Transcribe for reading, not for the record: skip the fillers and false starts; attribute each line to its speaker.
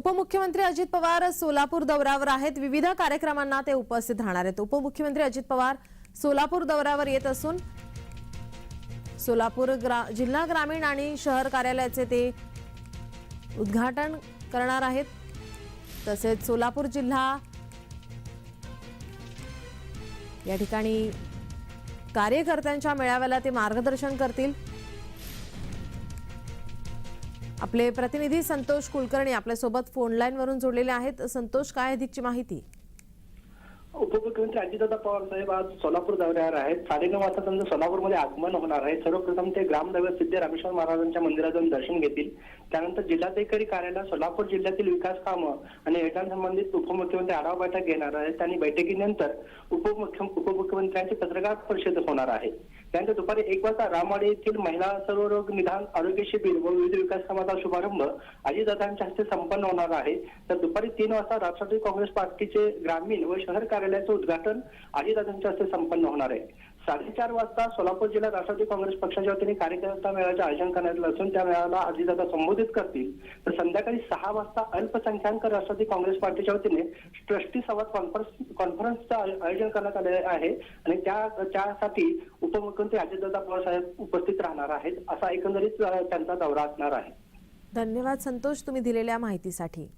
Speaker 1: उपमुख्यमंत्री अजित पवार सोलापूर दौऱ्यावर आहेत। विविध कार्यक्रमांना ते उपस्थित राहणार आहेत। उपमुख्यमंत्री अजित पवार सोलापूर दौऱ्यावर येत असून सोलापूर जिल्हा ग्रामीण आणि शहर कार्यालयाचे ते उद्घाटन करणार आहेत। तसेच सोलापूर जिल्हा या ठिकाणी कार्यकर्त्यांच्या मेळाव्याला ते मार्गदर्शन करतील। आपले प्रतिनिधी संतोष कुलकर्णी आपल्या सोबत फोन लाईन वरून जोडलेले आहेत। संतोष, काय अधिकची माहिती?
Speaker 2: उपमुख्यमंत्री अजितदादा पवार साहेब आज सोलापूर दौऱ्यावर आहेत। 9:30 वाजता त्यांचं सोलापूरमध्ये आगमन होणार आहे। सर्वप्रथम ते ग्रामदैवत सिद्ध रामेश्वर महाराजांच्या मंदिरात जाऊन दर्शन घेतील। त्यानंतर जिल्हाधिकारी कार्यालयात सोलापूर जिल्ह्यातील विकास कामं आणि योजनांसंबंधित उपमुख्यमंत्री आढावा बैठक घेणार आहेत आणि बैठकीनंतर उपमुख्यमंत्र्यांची पत्रकार परिषद होणार आहे। त्यानंतर दुपारी 1 वाजता रामवाडी येथील महिला सर्वरोग निदान आरोग्य शिबिर व विविध विकास कामाचा शुभारंभ अजितदादांच्या हस्ते संपन्न होणार आहे। तर दुपारी 3 वाजता राष्ट्रवादी काँग्रेस पार्टीचे ग्रामीण व शहर कार्यालयाचे उद्घाटन अजितदादांच्या हस्ते संपन्न होणार आहे। 4:30 वाजता सोलापूर जिल्हा राष्ट्रवादी काँग्रेस पक्षाच्या वतीने कार्यकर्ता मेळाव्याचे आयोजन करण्यात आले असून त्या मेळाव्याला अजितदादा संबोधित करतील। तर संध्याकाळी 6 वाजता अल्पसंख्याक राष्ट्रवादी काँग्रेस पार्टीच्या वतीने ट्रस्टी संवाद कॉन्फरन्सचं आयोजन करण्यात आले आहे आणि त्यासाठी उपमुख्यमंत्री अजितदादा पवार साहेब उपस्थित राहणार आहेत। असा एकंदरीत त्यांचा दौरा असणार आहे।
Speaker 1: धन्यवाद संतोष, तुम्ही दिलेल्या माहितीसाठी।